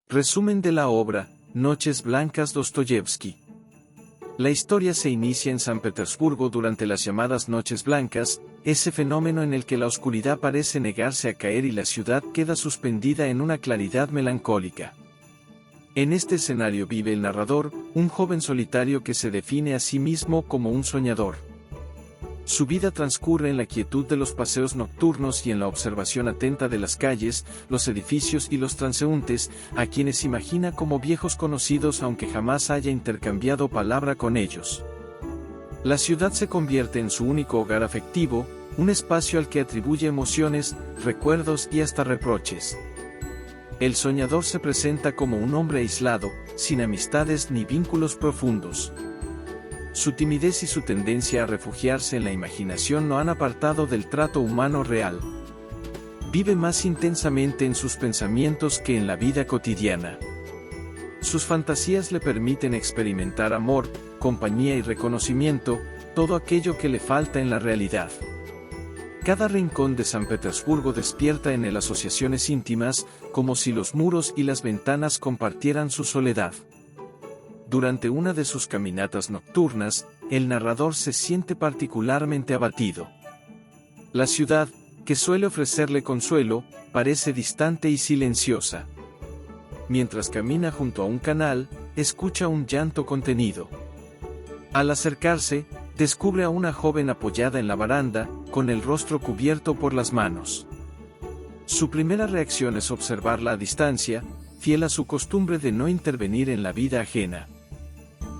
Resumen de la obra, Noches Blancas Dostoyevsky. La historia se inicia en San Petersburgo durante las llamadas Noches Blancas, ese fenómeno en el que la oscuridad parece negarse a caer y la ciudad queda suspendida en una claridad melancólica. En este escenario vive el narrador, un joven solitario que se define a sí mismo como un soñador. Su vida transcurre en la quietud de los paseos nocturnos y en la observación atenta de las calles, los edificios y los transeúntes, a quienes imagina como viejos conocidos aunque jamás haya intercambiado palabra con ellos. La ciudad se convierte en su único hogar afectivo, un espacio al que atribuye emociones, recuerdos y hasta reproches. El soñador se presenta como un hombre aislado, sin amistades ni vínculos profundos. Su timidez y su tendencia a refugiarse en la imaginación no han apartado del trato humano real. Vive más intensamente en sus pensamientos que en la vida cotidiana. Sus fantasías le permiten experimentar amor, compañía y reconocimiento, todo aquello que le falta en la realidad. Cada rincón de San Petersburgo despierta en él asociaciones íntimas, como si los muros y las ventanas compartieran su soledad. Durante una de sus caminatas nocturnas, el narrador se siente particularmente abatido. La ciudad, que suele ofrecerle consuelo, parece distante y silenciosa. Mientras camina junto a un canal, escucha un llanto contenido. Al acercarse, descubre a una joven apoyada en la baranda, con el rostro cubierto por las manos. Su primera reacción es observarla a distancia, fiel a su costumbre de no intervenir en la vida ajena.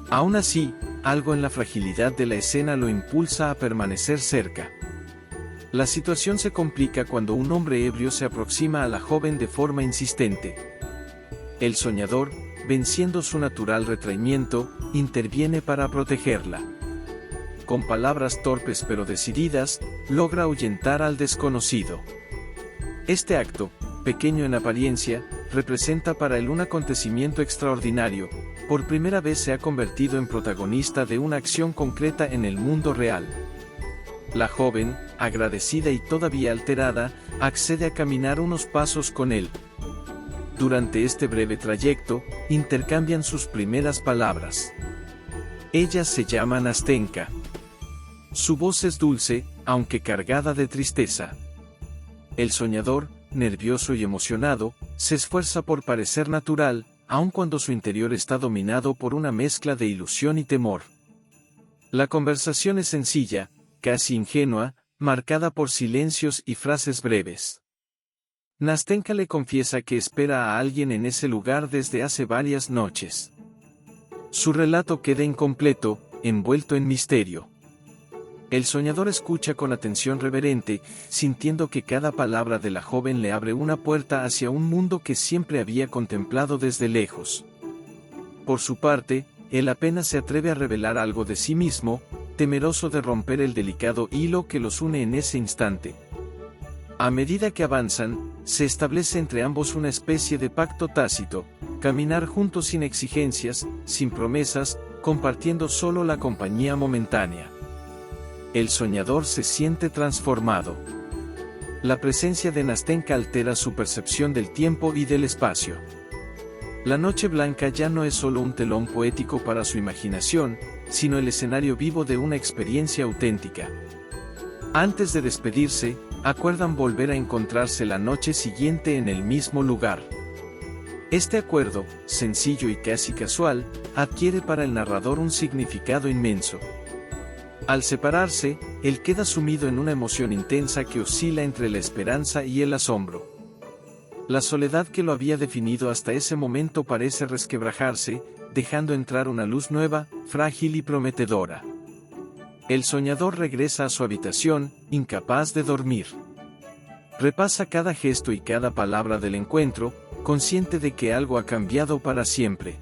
Aún así, algo en la fragilidad de la escena lo impulsa a permanecer cerca. La situación se complica cuando un hombre ebrio se aproxima a la joven de forma insistente. El soñador, venciendo su natural retraimiento, interviene para protegerla. Con palabras torpes pero decididas, logra ahuyentar al desconocido. Este acto, pequeño en apariencia, representa para él un acontecimiento extraordinario. Por primera vez se ha convertido en protagonista de una acción concreta en el mundo real. La joven, agradecida y todavía alterada, accede a caminar unos pasos con él. Durante este breve trayecto, intercambian sus primeras palabras. Ella se llama Nastenka. Su voz es dulce, aunque cargada de tristeza. El soñador, nervioso y emocionado, se esfuerza por parecer natural, aun cuando su interior está dominado por una mezcla de ilusión y temor. La conversación es sencilla, casi ingenua, marcada por silencios y frases breves. Nastenka le confiesa que espera a alguien en ese lugar desde hace varias noches. Su relato queda incompleto, envuelto en misterio. El soñador escucha con atención reverente, sintiendo que cada palabra de la joven le abre una puerta hacia un mundo que siempre había contemplado desde lejos. Por su parte, él apenas se atreve a revelar algo de sí mismo, temeroso de romper el delicado hilo que los une en ese instante. A medida que avanzan, se establece entre ambos una especie de pacto tácito, caminar juntos sin exigencias, sin promesas, compartiendo solo la compañía momentánea. El soñador se siente transformado. La presencia de Nastenka altera su percepción del tiempo y del espacio. La noche blanca ya no es solo un telón poético para su imaginación, sino el escenario vivo de una experiencia auténtica. Antes de despedirse, acuerdan volver a encontrarse la noche siguiente en el mismo lugar. Este acuerdo, sencillo y casi casual, adquiere para el narrador un significado inmenso. Al separarse, él queda sumido en una emoción intensa que oscila entre la esperanza y el asombro. La soledad que lo había definido hasta ese momento parece resquebrajarse, dejando entrar una luz nueva, frágil y prometedora. El soñador regresa a su habitación, incapaz de dormir. Repasa cada gesto y cada palabra del encuentro, consciente de que algo ha cambiado para siempre.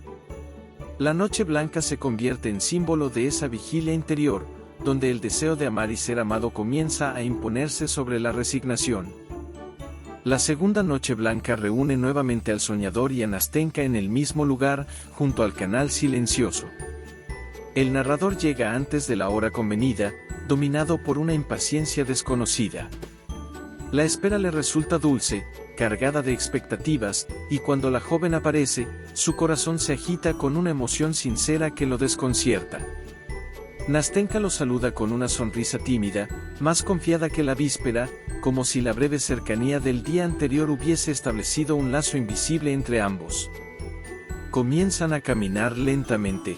La noche blanca se convierte en símbolo de esa vigilia interior, donde el deseo de amar y ser amado comienza a imponerse sobre la resignación. La segunda noche blanca reúne nuevamente al soñador y a Nastenka en el mismo lugar, junto al canal silencioso. El narrador llega antes de la hora convenida, dominado por una impaciencia desconocida. La espera le resulta dulce, cargada de expectativas, y cuando la joven aparece, su corazón se agita con una emoción sincera que lo desconcierta. Nastenka lo saluda con una sonrisa tímida, más confiada que la víspera, como si la breve cercanía del día anterior hubiese establecido un lazo invisible entre ambos. Comienzan a caminar lentamente.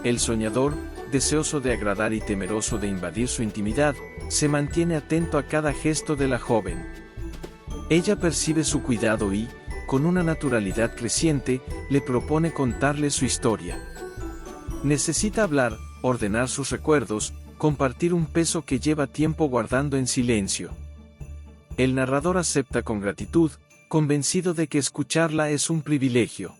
El soñador, deseoso de agradar y temeroso de invadir su intimidad, se mantiene atento a cada gesto de la joven. Ella percibe su cuidado y, con una naturalidad creciente, le propone contarle su historia. Necesita hablar, ordenar sus recuerdos, compartir un peso que lleva tiempo guardando en silencio. El narrador acepta con gratitud, convencido de que escucharla es un privilegio.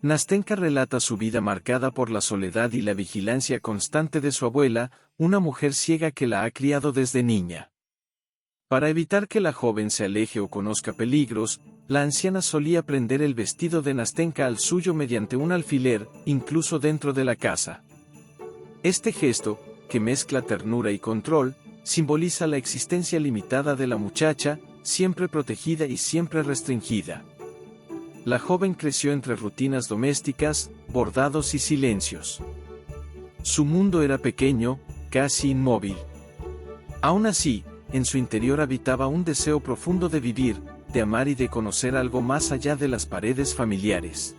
Nastenka relata su vida marcada por la soledad y la vigilancia constante de su abuela, una mujer ciega que la ha criado desde niña. Para evitar que la joven se aleje o conozca peligros, la anciana solía prender el vestido de Nastenka al suyo mediante un alfiler, incluso dentro de la casa. Este gesto, que mezcla ternura y control, simboliza la existencia limitada de la muchacha, siempre protegida y siempre restringida. La joven creció entre rutinas domésticas, bordados y silencios. Su mundo era pequeño, casi inmóvil. Aún así, en su interior habitaba un deseo profundo de vivir, de amar y de conocer algo más allá de las paredes familiares.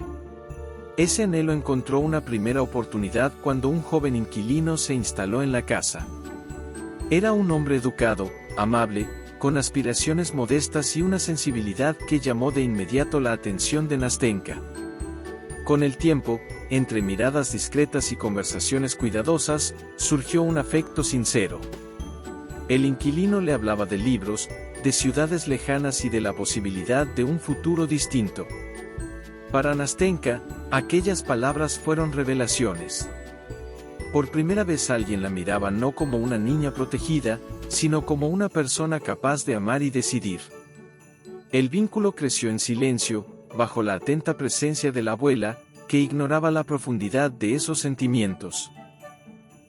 Ese anhelo encontró una primera oportunidad cuando un joven inquilino se instaló en la casa. Era un hombre educado, amable, con aspiraciones modestas y una sensibilidad que llamó de inmediato la atención de Nastenka. Con el tiempo, entre miradas discretas y conversaciones cuidadosas, surgió un afecto sincero. El inquilino le hablaba de libros, de ciudades lejanas y de la posibilidad de un futuro distinto. Para Nastenka, aquellas palabras fueron revelaciones. Por primera vez alguien la miraba no como una niña protegida, sino como una persona capaz de amar y decidir. El vínculo creció en silencio, bajo la atenta presencia de la abuela, que ignoraba la profundidad de esos sentimientos.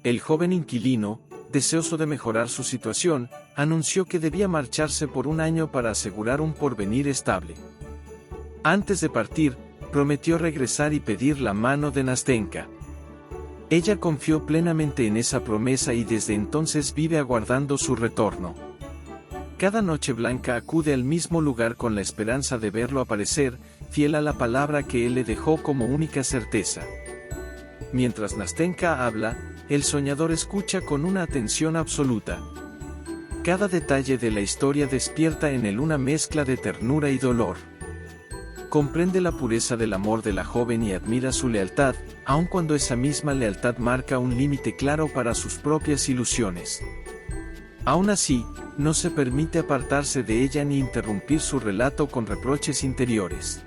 El joven inquilino, deseoso de mejorar su situación, anunció que debía marcharse por un año para asegurar un porvenir estable. Antes de partir, prometió regresar y pedir la mano de Nastenka. Ella confió plenamente en esa promesa y desde entonces vive aguardando su retorno. Cada noche Blanca acude al mismo lugar con la esperanza de verlo aparecer, fiel a la palabra que él le dejó como única certeza. Mientras Nastenka habla, el soñador escucha con una atención absoluta. Cada detalle de la historia despierta en él una mezcla de ternura y dolor. Comprende la pureza del amor de la joven y admira su lealtad, aun cuando esa misma lealtad marca un límite claro para sus propias ilusiones. Aún así, no se permite apartarse de ella ni interrumpir su relato con reproches interiores.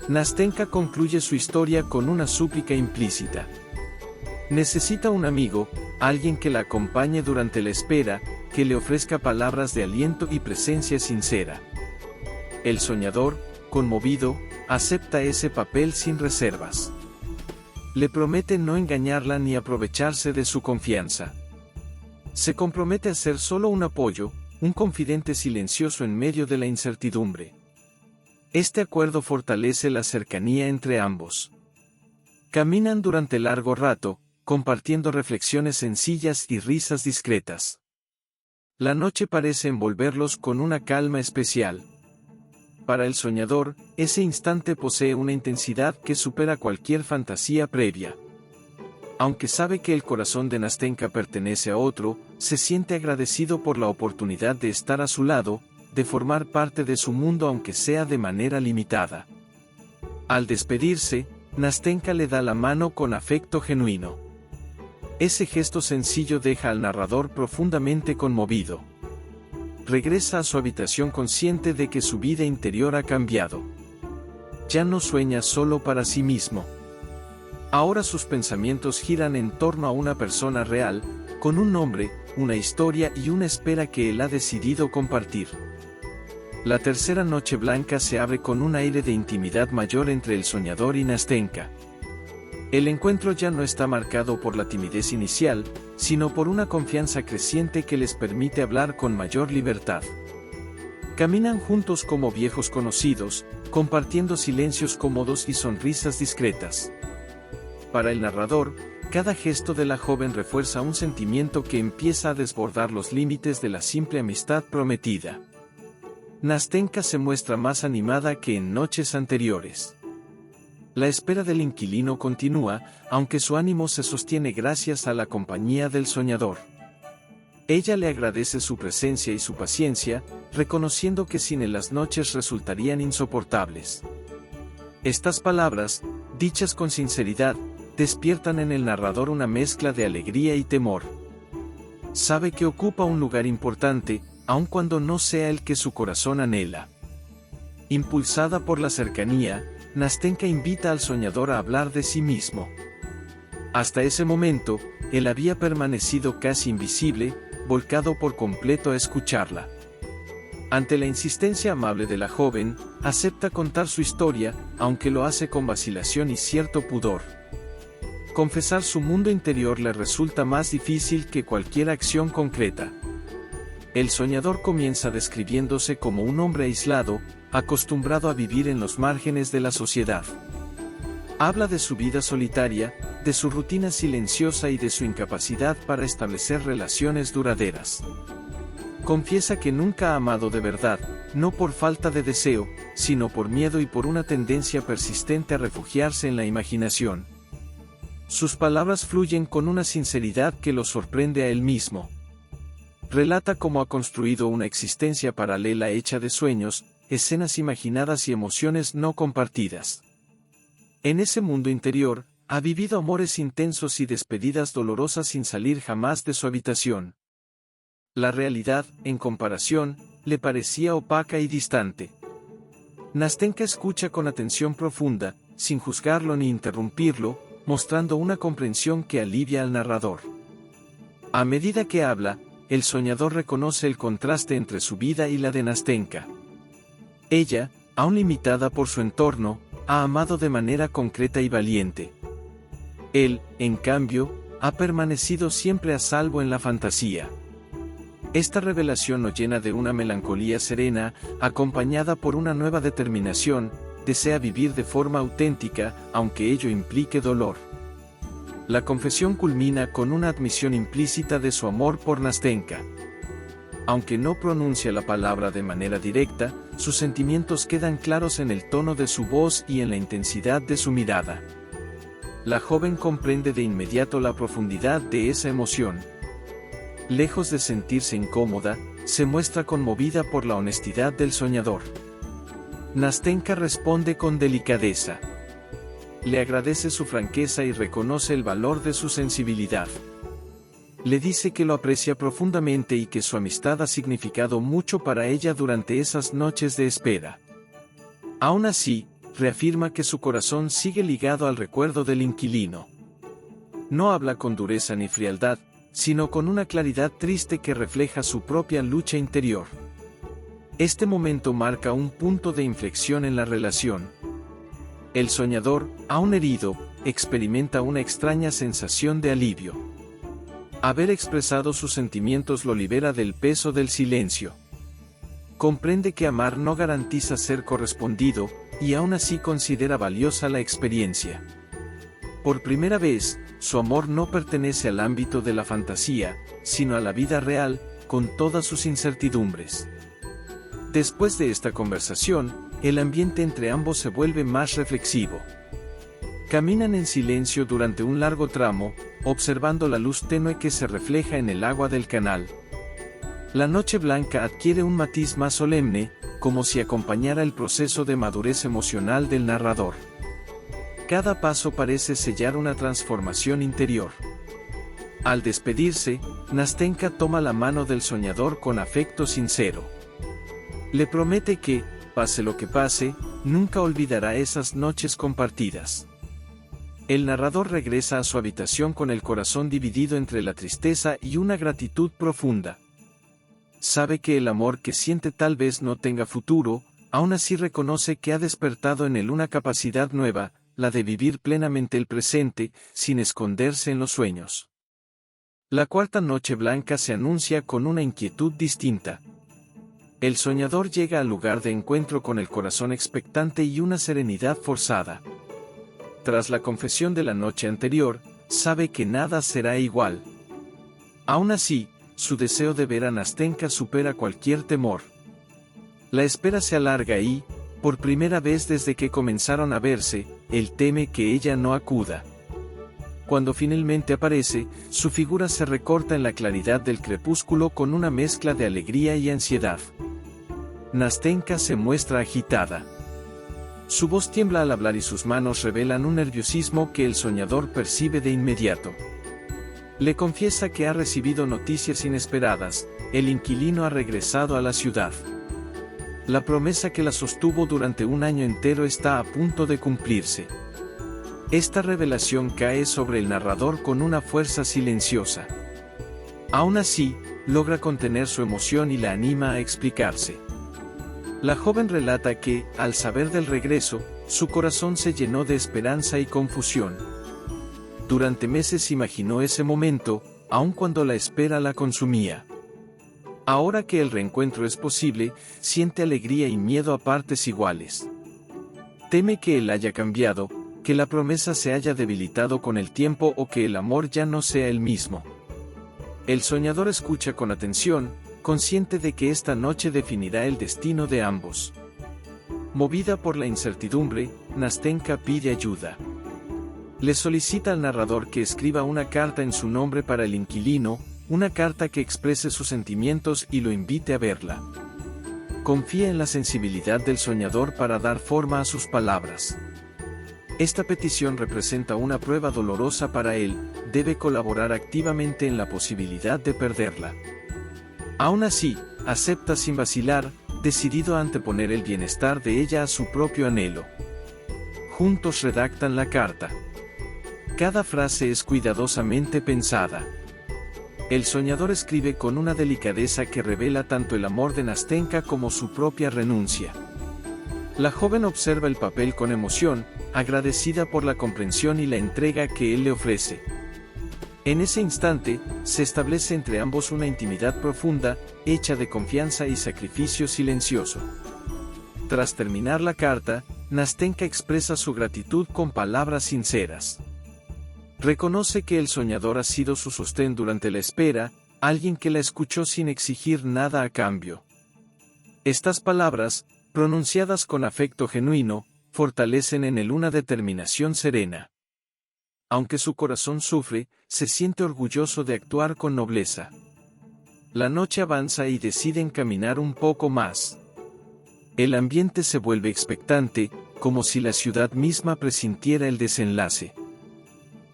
Nastenka concluye su historia con una súplica implícita. Necesita un amigo, alguien que la acompañe durante la espera, que le ofrezca palabras de aliento y presencia sincera. El soñador, conmovido, acepta ese papel sin reservas. Le promete no engañarla ni aprovecharse de su confianza. Se compromete a ser solo un apoyo, un confidente silencioso en medio de la incertidumbre. Este acuerdo fortalece la cercanía entre ambos. Caminan durante largo rato, compartiendo reflexiones sencillas y risas discretas. La noche parece envolverlos con una calma especial. Para el soñador, ese instante posee una intensidad que supera cualquier fantasía previa. Aunque sabe que el corazón de Nastenka pertenece a otro, se siente agradecido por la oportunidad de estar a su lado, de formar parte de su mundo aunque sea de manera limitada. Al despedirse, Nastenka le da la mano con afecto genuino. Ese gesto sencillo deja al narrador profundamente conmovido. Regresa a su habitación consciente de que su vida interior ha cambiado. Ya no sueña solo para sí mismo. Ahora sus pensamientos giran en torno a una persona real, con un nombre, una historia y una espera que él ha decidido compartir. La tercera noche blanca se abre con un aire de intimidad mayor entre el soñador y Nastenka. El encuentro ya no está marcado por la timidez inicial, sino por una confianza creciente que les permite hablar con mayor libertad. Caminan juntos como viejos conocidos, compartiendo silencios cómodos y sonrisas discretas. Para el narrador, cada gesto de la joven refuerza un sentimiento que empieza a desbordar los límites de la simple amistad prometida. Nastenka se muestra más animada que en noches anteriores. La espera del inquilino continúa, aunque su ánimo se sostiene gracias a la compañía del soñador. Ella le agradece su presencia y su paciencia, reconociendo que sin él las noches resultarían insoportables. Estas palabras, dichas con sinceridad, despiertan en el narrador una mezcla de alegría y temor. Sabe que ocupa un lugar importante, aun cuando no sea el que su corazón anhela. Impulsada por la cercanía, Nastenka invita al soñador a hablar de sí mismo. Hasta ese momento, él había permanecido casi invisible, volcado por completo a escucharla. Ante la insistencia amable de la joven, acepta contar su historia, aunque lo hace con vacilación y cierto pudor. Confesar su mundo interior le resulta más difícil que cualquier acción concreta. El soñador comienza describiéndose como un hombre aislado, acostumbrado a vivir en los márgenes de la sociedad. Habla de su vida solitaria, de su rutina silenciosa y de su incapacidad para establecer relaciones duraderas. Confiesa que nunca ha amado de verdad, no por falta de deseo, sino por miedo y por una tendencia persistente a refugiarse en la imaginación. Sus palabras fluyen con una sinceridad que lo sorprende a él mismo. Relata cómo ha construido una existencia paralela hecha de sueños, escenas imaginadas y emociones no compartidas. En ese mundo interior, ha vivido amores intensos y despedidas dolorosas sin salir jamás de su habitación. La realidad, en comparación, le parecía opaca y distante. Nastenka escucha con atención profunda, sin juzgarlo ni interrumpirlo, mostrando una comprensión que alivia al narrador. A medida que habla, el soñador reconoce el contraste entre su vida y la de Nastenka. Ella, aún limitada por su entorno, ha amado de manera concreta y valiente. Él, en cambio, ha permanecido siempre a salvo en la fantasía. Esta revelación lo llena de una melancolía serena, acompañada por una nueva determinación, desea vivir de forma auténtica, aunque ello implique dolor. La confesión culmina con una admisión implícita de su amor por Nastenka. Aunque no pronuncia la palabra de manera directa, sus sentimientos quedan claros en el tono de su voz y en la intensidad de su mirada. La joven comprende de inmediato la profundidad de esa emoción. Lejos de sentirse incómoda, se muestra conmovida por la honestidad del soñador. Nastenka responde con delicadeza. Le agradece su franqueza y reconoce el valor de su sensibilidad. Le dice que lo aprecia profundamente y que su amistad ha significado mucho para ella durante esas noches de espera. Aún así, reafirma que su corazón sigue ligado al recuerdo del inquilino. No habla con dureza ni frialdad, sino con una claridad triste que refleja su propia lucha interior. Este momento marca un punto de inflexión en la relación. El soñador, aún herido, experimenta una extraña sensación de alivio. Haber expresado sus sentimientos lo libera del peso del silencio. Comprende que amar no garantiza ser correspondido, y aún así considera valiosa la experiencia. Por primera vez, su amor no pertenece al ámbito de la fantasía, sino a la vida real, con todas sus incertidumbres. Después de esta conversación, el ambiente entre ambos se vuelve más reflexivo. Caminan en silencio durante un largo tramo, observando la luz tenue que se refleja en el agua del canal. La noche blanca adquiere un matiz más solemne, como si acompañara el proceso de madurez emocional del narrador. Cada paso parece sellar una transformación interior. Al despedirse, Nastenka toma la mano del soñador con afecto sincero. Le promete que, pase lo que pase, nunca olvidará esas noches compartidas. El narrador regresa a su habitación con el corazón dividido entre la tristeza y una gratitud profunda. Sabe que el amor que siente tal vez no tenga futuro, aún así reconoce que ha despertado en él una capacidad nueva, la de vivir plenamente el presente, sin esconderse en los sueños. La cuarta noche blanca se anuncia con una inquietud distinta. El soñador llega al lugar de encuentro con el corazón expectante y una serenidad forzada. Tras la confesión de la noche anterior, sabe que nada será igual. Aún así, su deseo de ver a Nastenka supera cualquier temor. La espera se alarga y, por primera vez desde que comenzaron a verse, él teme que ella no acuda. Cuando finalmente aparece, su figura se recorta en la claridad del crepúsculo con una mezcla de alegría y ansiedad. Nastenka se muestra agitada. Su voz tiembla al hablar y sus manos revelan un nerviosismo que el soñador percibe de inmediato. Le confiesa que ha recibido noticias inesperadas, el inquilino ha regresado a la ciudad. La promesa que la sostuvo durante un año entero está a punto de cumplirse. Esta revelación cae sobre el narrador con una fuerza silenciosa. Aún así, logra contener su emoción y la anima a explicarse. La joven relata que, al saber del regreso, su corazón se llenó de esperanza y confusión. Durante meses imaginó ese momento, aun cuando la espera la consumía. Ahora que el reencuentro es posible, siente alegría y miedo a partes iguales. Teme que él haya cambiado, que la promesa se haya debilitado con el tiempo o que el amor ya no sea el mismo. El soñador escucha con atención, consciente de que esta noche definirá el destino de ambos. Movida por la incertidumbre, Nastenka pide ayuda. Le solicita al narrador que escriba una carta en su nombre para el inquilino, una carta que exprese sus sentimientos y lo invite a verla. Confía en la sensibilidad del soñador para dar forma a sus palabras. Esta petición representa una prueba dolorosa para él, debe colaborar activamente en la posibilidad de perderla. Aún así, acepta sin vacilar, decidido a anteponer el bienestar de ella a su propio anhelo. Juntos redactan la carta. Cada frase es cuidadosamente pensada. El soñador escribe con una delicadeza que revela tanto el amor de Nastenka como su propia renuncia. La joven observa el papel con emoción, agradecida por la comprensión y la entrega que él le ofrece. En ese instante, se establece entre ambos una intimidad profunda, hecha de confianza y sacrificio silencioso. Tras terminar la carta, Nastenka expresa su gratitud con palabras sinceras. Reconoce que el soñador ha sido su sostén durante la espera, alguien que la escuchó sin exigir nada a cambio. Estas palabras, pronunciadas con afecto genuino, fortalecen en él una determinación serena. Aunque su corazón sufre, se siente orgulloso de actuar con nobleza. La noche avanza y deciden caminar un poco más. El ambiente se vuelve expectante, como si la ciudad misma presintiera el desenlace.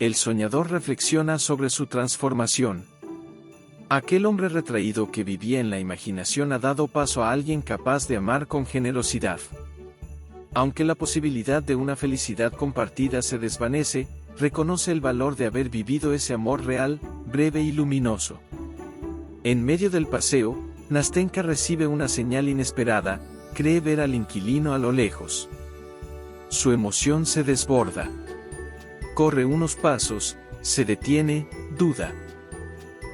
El soñador reflexiona sobre su transformación. Aquel hombre retraído que vivía en la imaginación ha dado paso a alguien capaz de amar con generosidad. Aunque la posibilidad de una felicidad compartida se desvanece, reconoce el valor de haber vivido ese amor real, breve y luminoso. En medio del paseo, Nastenka recibe una señal inesperada, cree ver al inquilino a lo lejos. Su emoción se desborda. Corre unos pasos, se detiene, duda.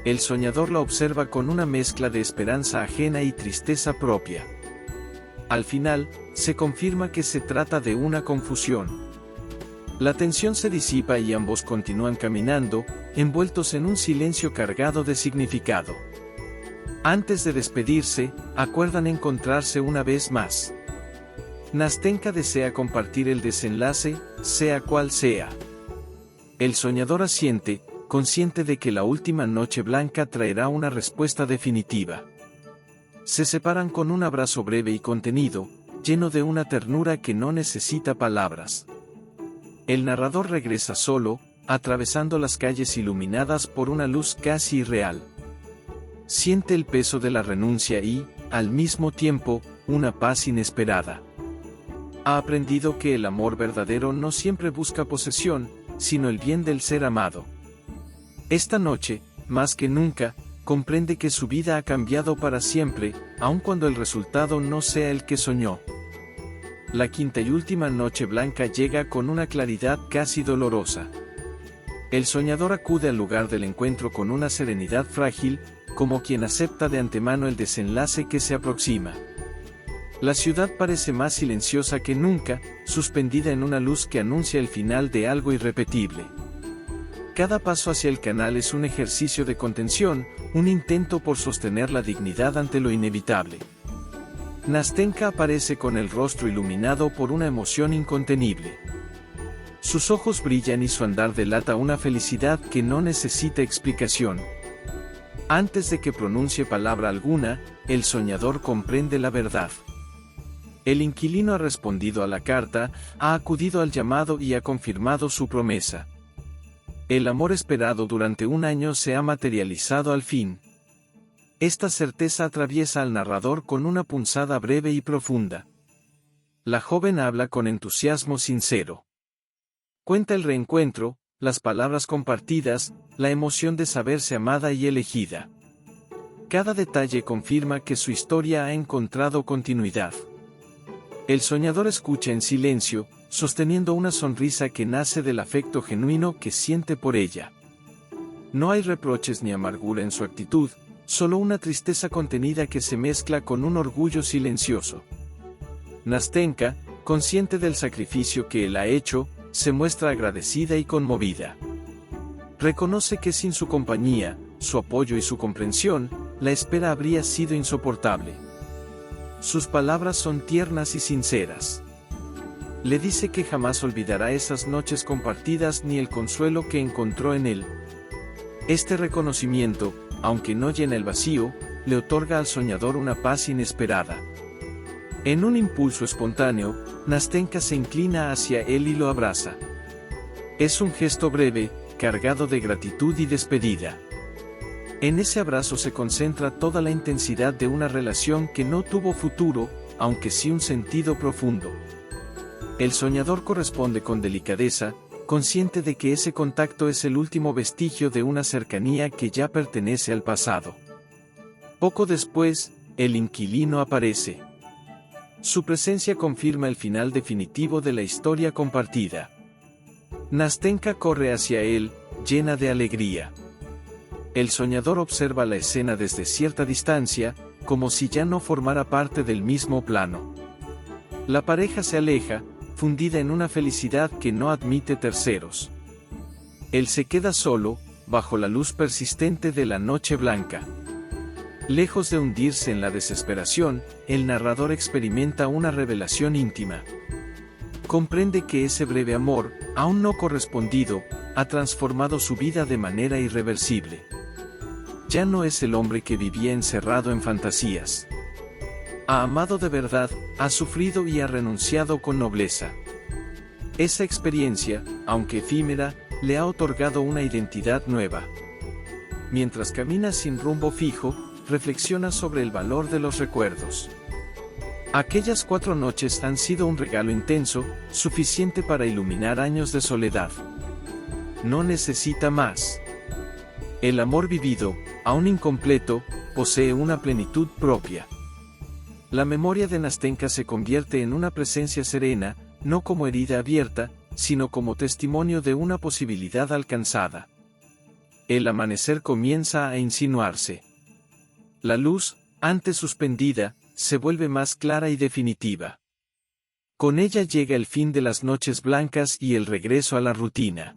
El soñador la observa con una mezcla de esperanza ajena y tristeza propia. Al final, se confirma que se trata de una confusión. La tensión se disipa y ambos continúan caminando, envueltos en un silencio cargado de significado. Antes de despedirse, acuerdan encontrarse una vez más. Nastenka desea compartir el desenlace, sea cual sea. El soñador asiente, consciente de que la última noche blanca traerá una respuesta definitiva. Se separan con un abrazo breve y contenido, lleno de una ternura que no necesita palabras. El narrador regresa solo, atravesando las calles iluminadas por una luz casi irreal. Siente el peso de la renuncia y, al mismo tiempo, una paz inesperada. Ha aprendido que el amor verdadero no siempre busca posesión, sino el bien del ser amado. Esta noche, más que nunca, comprende que su vida ha cambiado para siempre, aun cuando el resultado no sea el que soñó. La quinta y última noche blanca llega con una claridad casi dolorosa. El soñador acude al lugar del encuentro con una serenidad frágil, como quien acepta de antemano el desenlace que se aproxima. La ciudad parece más silenciosa que nunca, suspendida en una luz que anuncia el final de algo irrepetible. Cada paso hacia el canal es un ejercicio de contención, un intento por sostener la dignidad ante lo inevitable. Nastenka aparece con el rostro iluminado por una emoción incontenible. Sus ojos brillan y su andar delata una felicidad que no necesita explicación. Antes de que pronuncie palabra alguna, el soñador comprende la verdad. El inquilino ha respondido a la carta, ha acudido al llamado y ha confirmado su promesa. El amor esperado durante un año se ha materializado al fin. Esta certeza atraviesa al narrador con una punzada breve y profunda. La joven habla con entusiasmo sincero. Cuenta el reencuentro, las palabras compartidas, la emoción de saberse amada y elegida. Cada detalle confirma que su historia ha encontrado continuidad. El soñador escucha en silencio, sosteniendo una sonrisa que nace del afecto genuino que siente por ella. No hay reproches ni amargura en su actitud, solo una tristeza contenida que se mezcla con un orgullo silencioso. Nastenka, consciente del sacrificio que él ha hecho, se muestra agradecida y conmovida. Reconoce que sin su compañía, su apoyo y su comprensión, la espera habría sido insoportable. Sus palabras son tiernas y sinceras. Le dice que jamás olvidará esas noches compartidas ni el consuelo que encontró en él. Este reconocimiento, aunque no llena el vacío, le otorga al soñador una paz inesperada. En un impulso espontáneo, Nastenka se inclina hacia él y lo abraza. Es un gesto breve, cargado de gratitud y despedida. En ese abrazo se concentra toda la intensidad de una relación que no tuvo futuro, aunque sí un sentido profundo. El soñador corresponde con delicadeza, consciente de que ese contacto es el último vestigio de una cercanía que ya pertenece al pasado. Poco después, el inquilino aparece. Su presencia confirma el final definitivo de la historia compartida. Nastenka corre hacia él, llena de alegría. El soñador observa la escena desde cierta distancia, como si ya no formara parte del mismo plano. La pareja se aleja, fundida en una felicidad que no admite terceros. Él se queda solo, bajo la luz persistente de la noche blanca. Lejos de hundirse en la desesperación, el narrador experimenta una revelación íntima. Comprende que ese breve amor, aún no correspondido, ha transformado su vida de manera irreversible. Ya no es el hombre que vivía encerrado en fantasías. Ha amado de verdad, ha sufrido y ha renunciado con nobleza. Esa experiencia, aunque efímera, le ha otorgado una identidad nueva. Mientras camina sin rumbo fijo, reflexiona sobre el valor de los recuerdos. Aquellas 4 noches han sido un regalo intenso, suficiente para iluminar años de soledad. No necesita más. El amor vivido, aún incompleto, posee una plenitud propia. La memoria de Nastenka se convierte en una presencia serena, no como herida abierta, sino como testimonio de una posibilidad alcanzada. El amanecer comienza a insinuarse. La luz, antes suspendida, se vuelve más clara y definitiva. Con ella llega el fin de las noches blancas y el regreso a la rutina.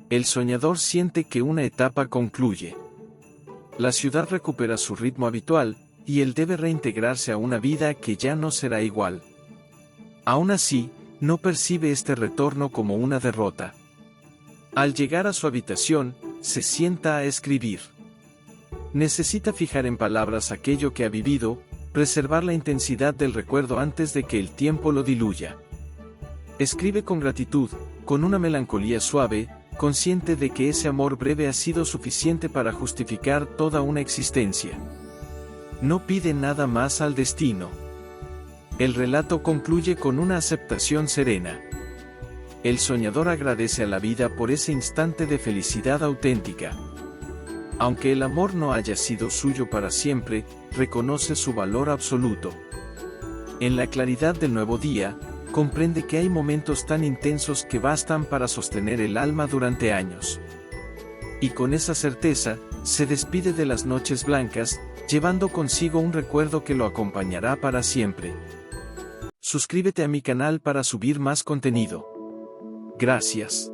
El soñador siente que una etapa concluye. La ciudad recupera su ritmo habitual, y él debe reintegrarse a una vida que ya no será igual. Aún así, no percibe este retorno como una derrota. Al llegar a su habitación, se sienta a escribir. Necesita fijar en palabras aquello que ha vivido, preservar la intensidad del recuerdo antes de que el tiempo lo diluya. Escribe con gratitud, con una melancolía suave, consciente de que ese amor breve ha sido suficiente para justificar toda una existencia. No pide nada más al destino. El relato concluye con una aceptación serena. El soñador agradece a la vida por ese instante de felicidad auténtica. Aunque el amor no haya sido suyo para siempre, reconoce su valor absoluto. En la claridad del nuevo día, comprende que hay momentos tan intensos que bastan para sostener el alma durante años. Y con esa certeza, se despide de las noches blancas, llevando consigo un recuerdo que lo acompañará para siempre. Suscríbete a mi canal para subir más contenido. Gracias.